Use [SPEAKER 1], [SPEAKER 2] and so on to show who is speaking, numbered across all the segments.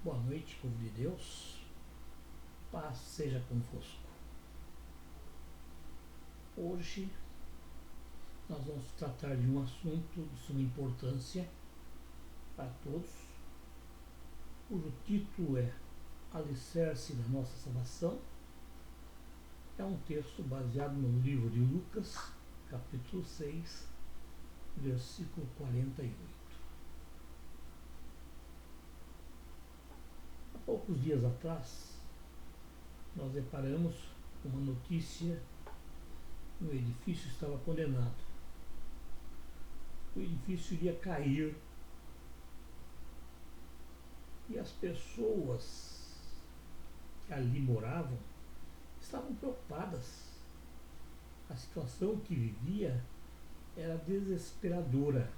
[SPEAKER 1] Boa noite, povo de Deus. Paz seja convosco. Hoje nós vamos tratar de um assunto de suma importância para todos, cujo título é Alicerce da Nossa Salvação. É um texto baseado no livro de Lucas, capítulo 6, versículo 48. Há poucos dias atrás, nós deparamos com uma notícia: o edifício estava condenado. O edifício iria cair e as pessoas que ali moravam estavam preocupadas. A situação que vivia era desesperadora.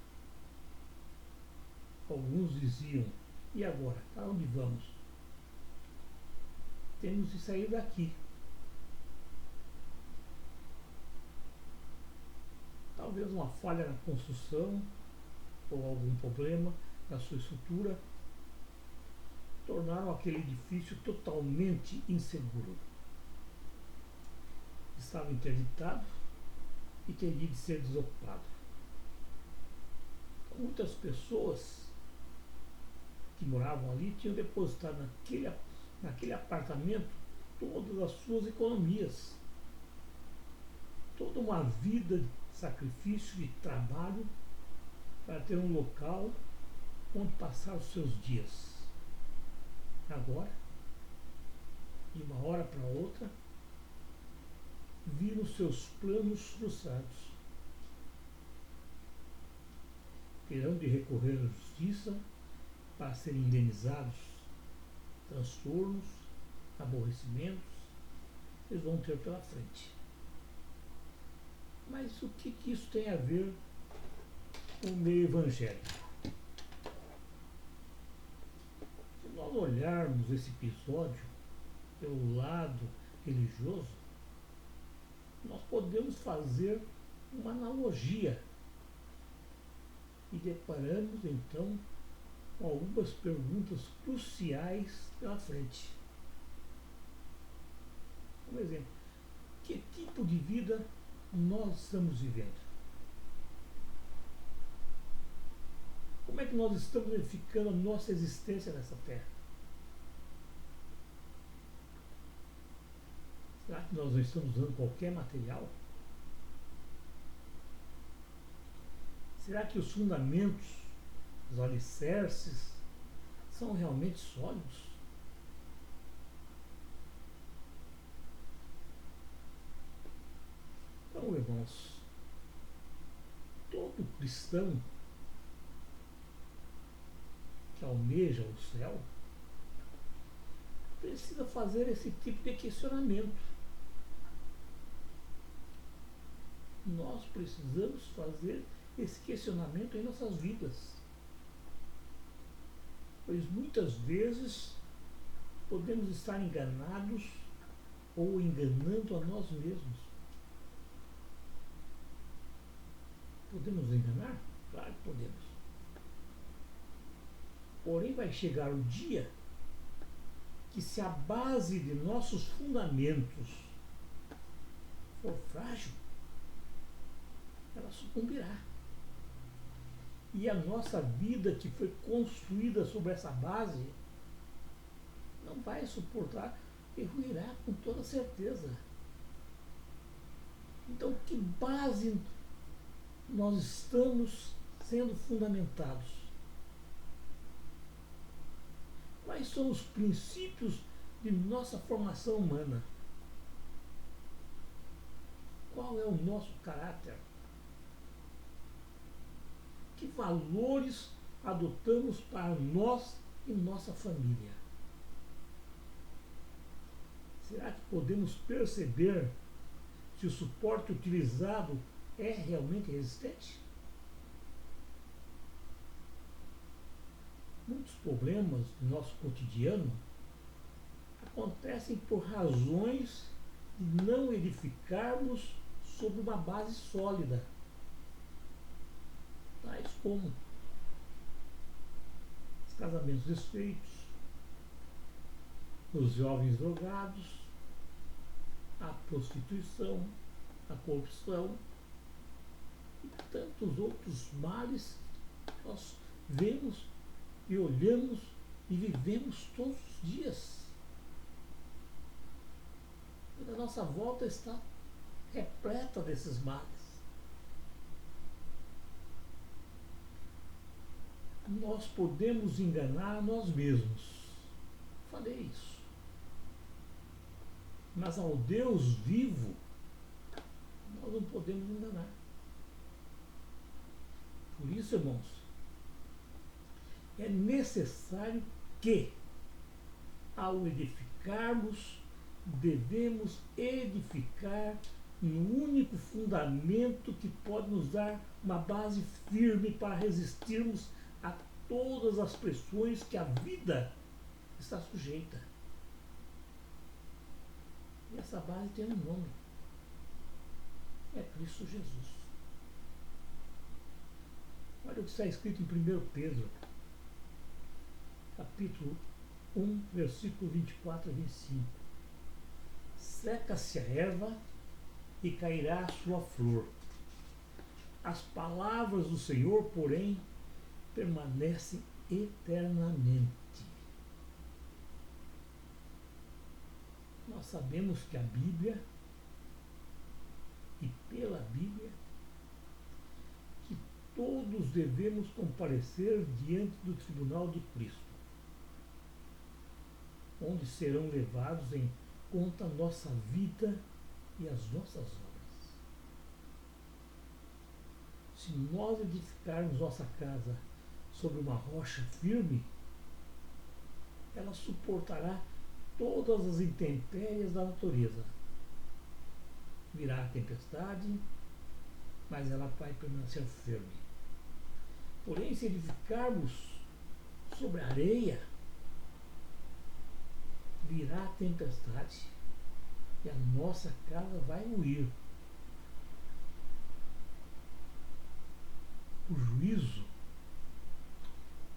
[SPEAKER 1] Alguns diziam: e agora? Para onde vamos? Temos de sair daqui. Talvez uma falha na construção ou algum problema na sua estrutura tornaram aquele edifício totalmente inseguro. Estava interditado e teria de ser desocupado. Muitas pessoas que moravam ali tinham depositado naquele apartamento todas as suas economias, toda uma vida de sacrifício, de trabalho, para ter um local onde passar os seus dias. Agora, de uma hora para outra, viram seus planos frustrados. Terão de recorrer à justiça para serem indenizados. Transtornos, aborrecimentos, eles vão ter pela frente. Mas o que isso tem a ver com o meio evangélico? Se nós olharmos esse episódio pelo lado religioso, nós podemos fazer uma analogia e deparamos então com algumas perguntas cruciais pela frente. Por exemplo, que tipo de vida nós estamos vivendo? Como é que nós estamos edificando a nossa existência nessa terra? Será que nós não estamos usando qualquer material? Será que os fundamentos, os alicerces, são realmente sólidos? Então, irmãos, todo cristão que almeja o céu precisa fazer esse tipo de questionamento. Nós precisamos fazer esse questionamento em nossas vidas, pois muitas vezes podemos estar enganados ou enganando a nós mesmos. Podemos enganar? Claro que podemos. Porém, vai chegar o dia que, se a base de nossos fundamentos for frágil, ela sucumbirá. E a nossa vida, que foi construída sobre essa base, não vai suportar e ruirá com toda certeza. Então, que base nós estamos sendo fundamentados? Quais são os princípios de nossa formação humana? Qual é o nosso caráter? Que valores adotamos para nós e nossa família? Será que podemos perceber se o suporte utilizado é realmente resistente? Muitos problemas do nosso cotidiano acontecem por razões de não edificarmos sobre uma base sólida, tais como os casamentos desfeitos, os jovens drogados, a prostituição, a corrupção e tantos outros males que nós vemos e olhamos e vivemos todos os dias. E a nossa volta está repleta desses males. Nós podemos enganar nós mesmos. Falei isso. Mas ao Deus vivo, nós não podemos enganar. Por isso, irmãos, é necessário que, ao edificarmos, devemos edificar no único fundamento que pode nos dar uma base firme para resistirmos a todas as pressões que a vida está sujeita. E essa base tem um nome. É Cristo Jesus. Olha o que está escrito em 1 Pedro, capítulo 1, versículo 24 a 25. Seca-se a erva e cairá a sua flor. As palavras do Senhor, porém, permanecem eternamente. Nós sabemos que a Bíblia, e pela Bíblia, que todos devemos comparecer diante do tribunal de Cristo, onde serão levados em conta a nossa vida e as nossas obras. Se nós edificarmos nossa casa sobre uma rocha firme, ela suportará todas as intempéries da natureza. Virá a tempestade, mas ela vai permanecer firme. Porém, se edificarmos sobre a areia, virá a tempestade e a nossa casa vai ruir. O juízo,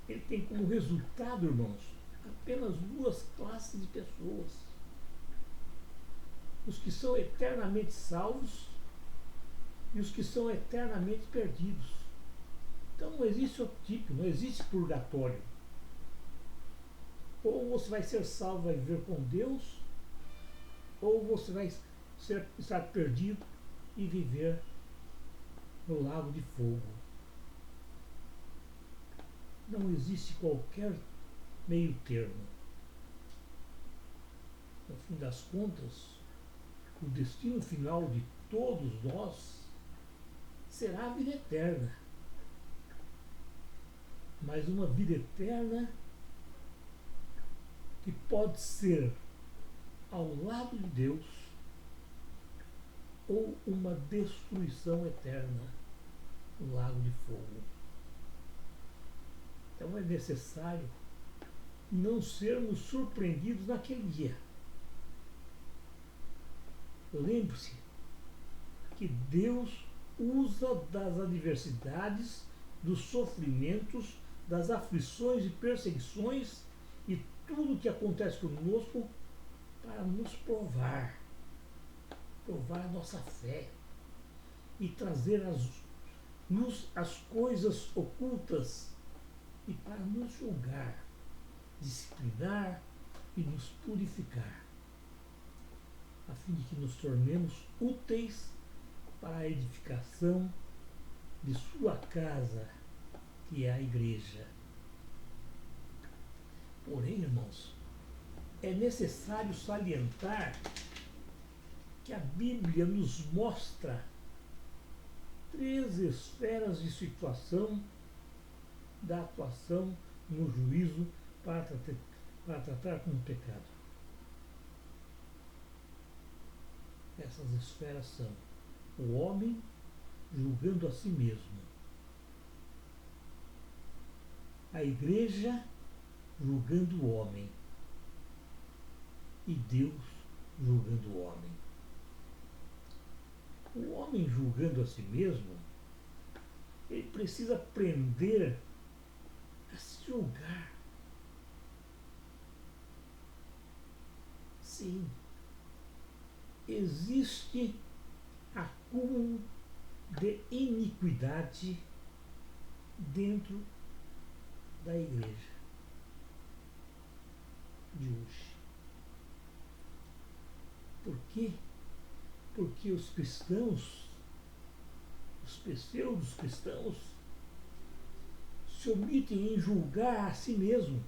[SPEAKER 1] ele tem como resultado, irmãos, apenas duas classes de pessoas: os que são eternamente salvos e os que são eternamente perdidos. Então não existe outro tipo, não existe purgatório. Ou você vai ser salvo, vai viver com Deus, ou você vai estar perdido e viver no lago de fogo. Não existe qualquer meio termo. No fim das contas, o destino final de todos nós será a vida eterna. Mas uma vida eterna que pode ser ao lado de Deus ou uma destruição eterna no lago de fogo. Então é necessário não sermos surpreendidos naquele dia. Lembre-se que Deus usa das adversidades, dos sofrimentos, das aflições e perseguições e tudo o que acontece conosco para nos provar a nossa fé e trazer as coisas ocultas e para nos julgar, disciplinar e nos purificar, a fim de que nos tornemos úteis para a edificação de sua casa, que é a igreja. Porém, irmãos, é necessário salientar que a Bíblia nos mostra 3 esferas de situação da atuação no juízo para tratar com o pecado. Essas esferas são o homem julgando a si mesmo, a igreja julgando o homem e Deus julgando o homem. O homem julgando a si mesmo, ele precisa aprender a se julgar. existe acúmulo de iniquidade dentro da igreja de hoje. Por quê? Porque os cristãos, os pseudos cristãos, se omitem em julgar a si mesmo,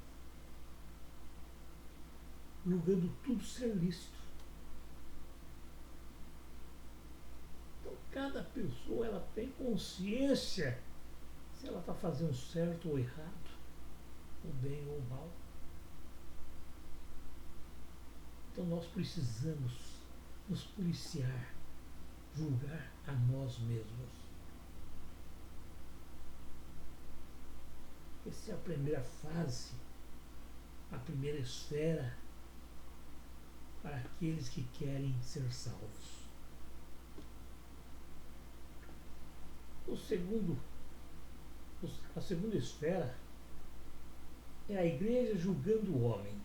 [SPEAKER 1] julgando tudo ser lícito. Então, cada pessoa ela tem consciência se ela está fazendo certo ou errado, o bem ou o mal. Então, nós precisamos nos policiar, julgar a nós mesmos. Essa é a primeira fase, a primeira esfera para aqueles que querem ser salvos. A segunda esfera é a igreja julgando o homem.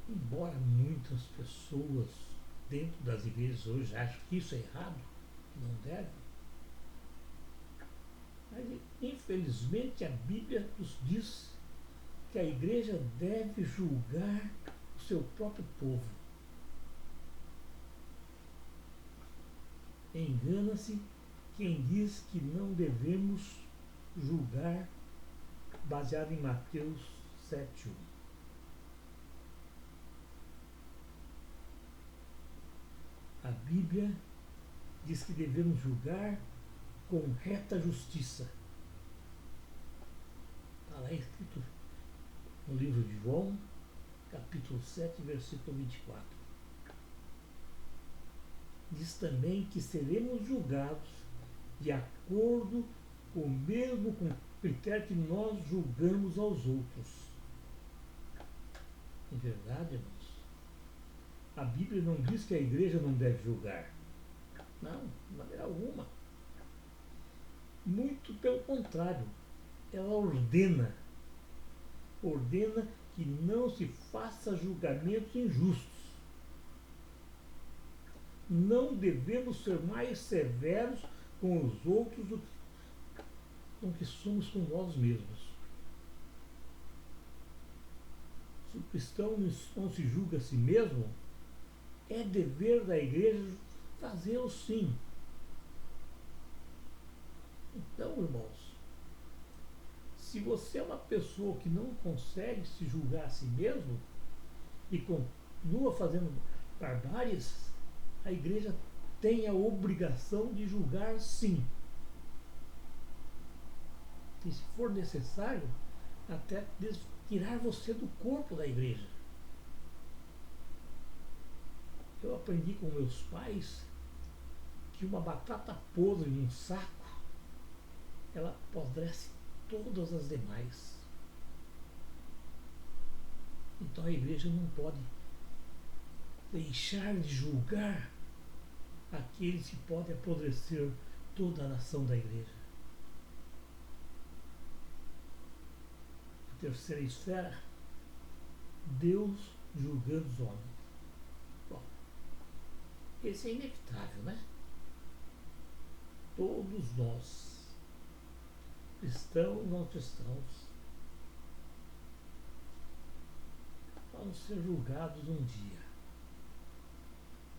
[SPEAKER 1] Embora muitas pessoas dentro das igrejas hoje achem que isso é errado, que não deve, mas infelizmente a Bíblia nos diz que a igreja deve julgar o seu próprio povo. Engana-se quem diz que não devemos julgar baseado em Mateus 7:1. A Bíblia diz que devemos julgar com reta justiça. Está lá escrito no livro de João, capítulo 7, versículo 24. Diz também que seremos julgados de acordo com o mesmo critério que nós julgamos aos outros. Em verdade, irmãos, a Bíblia não diz que a igreja não deve julgar. Não, de maneira alguma. Muito pelo contrário, ela ordena que não se faça julgamentos injustos. Não devemos ser mais severos com os outros do que somos com nós mesmos. Se o cristão não se julga a si mesmo, é dever da igreja fazê-lo sim. Então, irmãos, se você é uma pessoa que não consegue se julgar a si mesmo e continua fazendo barbáries, a igreja tem a obrigação de julgar sim. E se for necessário, até tirar você do corpo da igreja. Eu aprendi com meus pais que uma batata podre num saco, ela apodrece todas as demais. Então a igreja não pode deixar de julgar aqueles que podem apodrecer toda a nação da igreja. A terceira esfera, Deus julgando os homens. Bom, esse é inevitável, né? Todos nós, cristãos, não cristãos, vamos ser julgados um dia,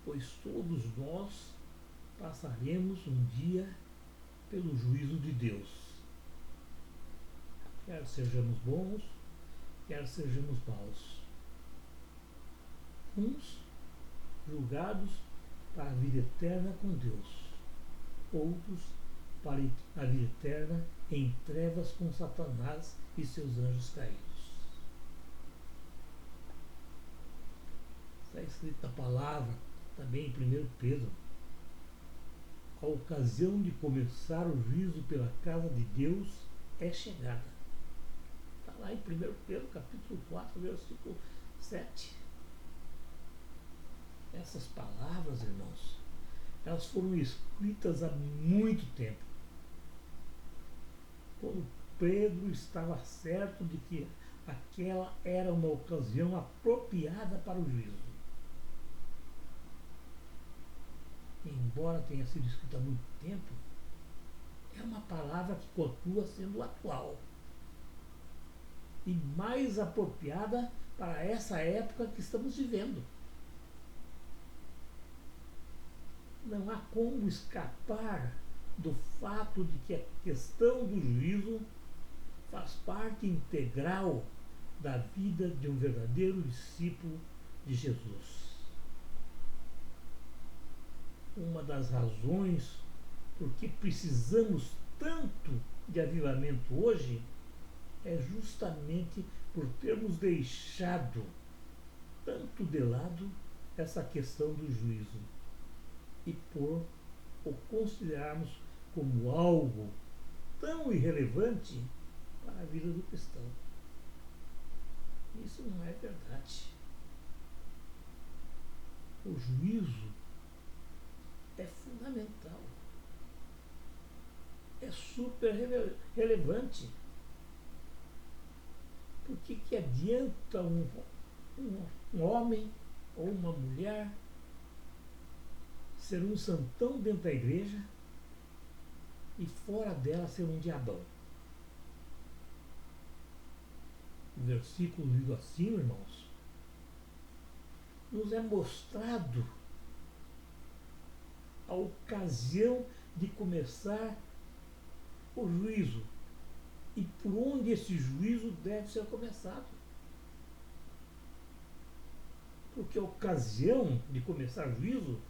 [SPEAKER 1] pois todos nós passaremos um dia pelo juízo de Deus. Quer sejamos bons, quer sejamos maus. Uns julgados para a vida eterna com Deus, outros para a vida eterna em trevas com Satanás e seus anjos caídos. Está escrito na palavra, também em 1 Pedro, a ocasião de começar o juízo pela casa de Deus é chegada. Está lá em 1 Pedro, capítulo 4, versículo 7. Essas palavras, irmãos, elas foram escritas há muito tempo. Quando Pedro estava certo de que aquela era uma ocasião apropriada para o juízo. Embora tenha sido escrita há muito tempo, é uma palavra que continua sendo atual e mais apropriada para essa época que estamos vivendo. Não há como escapar do fato de que a questão do juízo faz parte integral da vida de um verdadeiro discípulo de Jesus. Uma das razões por que precisamos tanto de avivamento hoje é justamente por termos deixado tanto de lado essa questão do juízo e por o considerarmos como algo tão irrelevante para a vida do cristão. Isso não é verdade. O juízo é fundamental, é super relevante. Por que adianta um homem ou uma mulher ser um santão dentro da igreja e fora dela ser um diabão? O versículo lido assim, irmãos, nos é mostrado a ocasião de começar o juízo e por onde esse juízo deve ser começado. Porque a ocasião de começar o juízo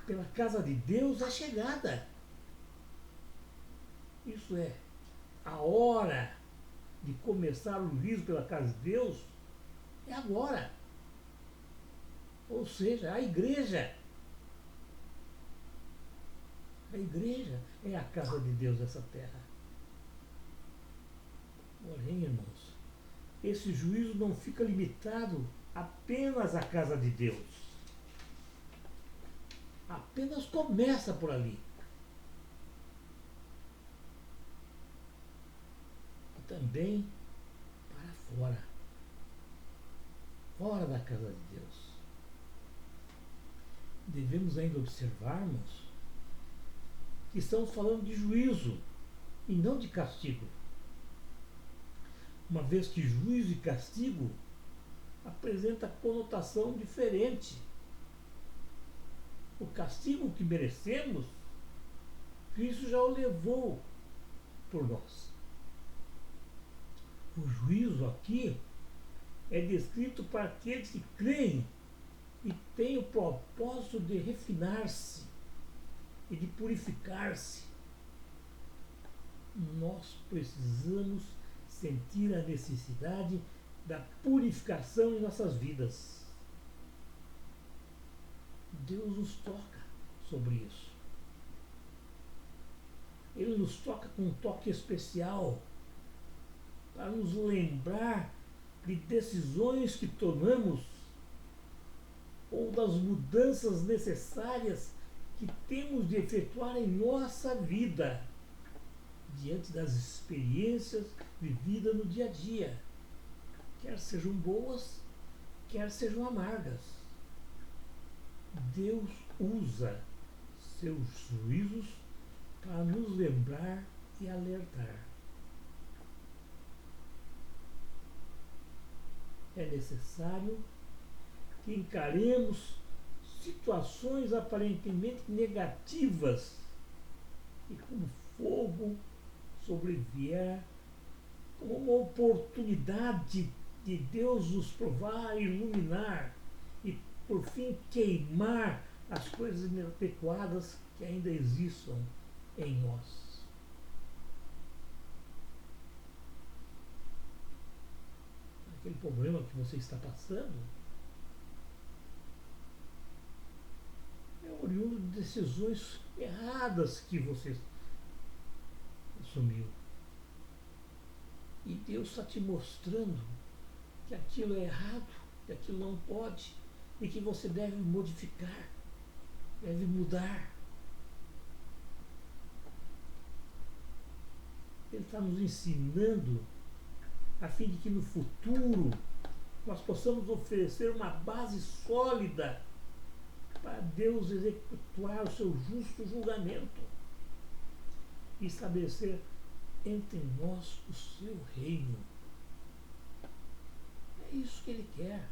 [SPEAKER 1] pela casa de Deus é chegada. Isso é, a hora de começar o juízo pela casa de Deus é agora. Ou seja, a igreja. A igreja é a casa de Deus dessa terra. Porém, irmãos, esse juízo não fica limitado apenas à casa de Deus. Apenas começa por ali. E também para fora. Fora da casa de Deus. Devemos ainda observarmos que estamos falando de juízo e não de castigo. Uma vez que juízo e castigo apresenta conotação diferente. O castigo que merecemos, Cristo já o levou por nós. O juízo aqui é descrito para aqueles que creem e têm o propósito de refinar-se e de purificar-se. Nós precisamos sentir a necessidade da purificação em nossas vidas. Deus nos toca sobre isso. Ele nos toca com um toque especial para nos lembrar de decisões que tomamos ou das mudanças necessárias que temos de efetuar em nossa vida diante das experiências vividas no dia a dia, quer sejam boas, quer sejam amargas. Deus usa seus juízos para nos lembrar e alertar. É necessário que encaremos situações aparentemente negativas e como fogo sobrevier, como uma oportunidade de Deus nos provar, iluminar e, por fim, queimar as coisas inadequadas que ainda existam em nós. Aquele problema que você está passando é oriundo de decisões erradas que você assumiu. E Deus está te mostrando que aquilo é errado, que aquilo não pode e que você deve modificar, deve mudar. Ele está nos ensinando a fim de que no futuro nós possamos oferecer uma base sólida para Deus executar o seu justo julgamento e estabelecer entre nós o seu reino. É isso que Ele quer.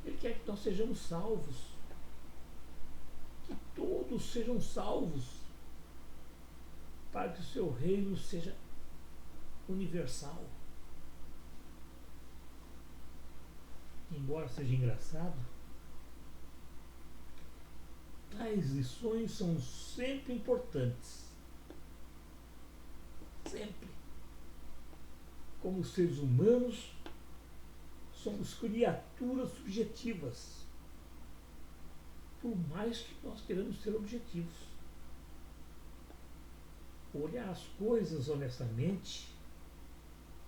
[SPEAKER 1] Ele quer que nós sejamos salvos, que todos sejam salvos, para que o seu reino seja universal. Embora seja engraçado, tais lições são sempre importantes. Sempre. Como seres humanos, somos criaturas subjetivas, por mais que nós queiramos ser objetivos. Olhar as coisas honestamente,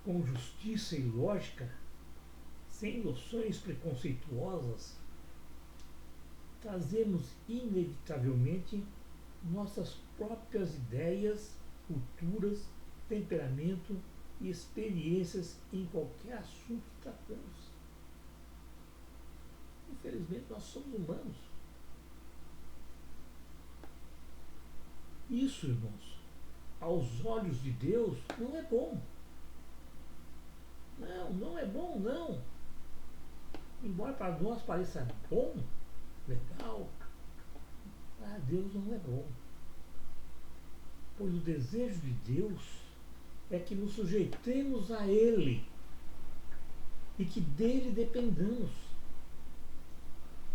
[SPEAKER 1] com justiça e lógica, sem noções preconceituosas, trazemos inevitavelmente nossas próprias ideias, culturas, temperamento e experiências em qualquer assunto que tratamos. Infelizmente, nós somos humanos. Isso, irmãos, aos olhos de Deus, não é bom. Não é bom, não. Embora para nós pareça bom, legal, para Deus não é bom. Pois o desejo de Deus é que nos sujeitemos a Ele e que dele dependamos,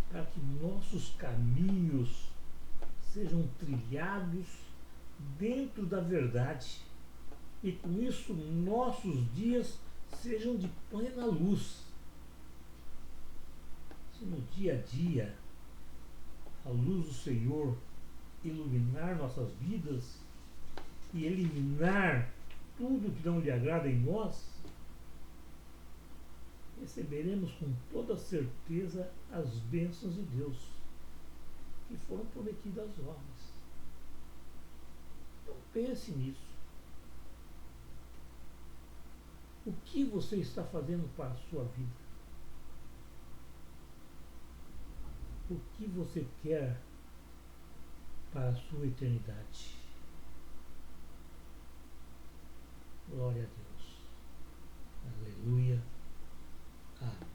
[SPEAKER 1] para que nossos caminhos sejam trilhados dentro da verdade e com isso nossos dias sejam de plena luz. Se no dia a dia a luz do Senhor iluminar nossas vidas e eliminar tudo que não lhe agrada em nós, receberemos com toda certeza as bênçãos de Deus que foram prometidas aos homens. Então pense nisso. O que você está fazendo para a sua vida? O que você quer para a sua eternidade? Glória a Deus. Aleluia. Amém.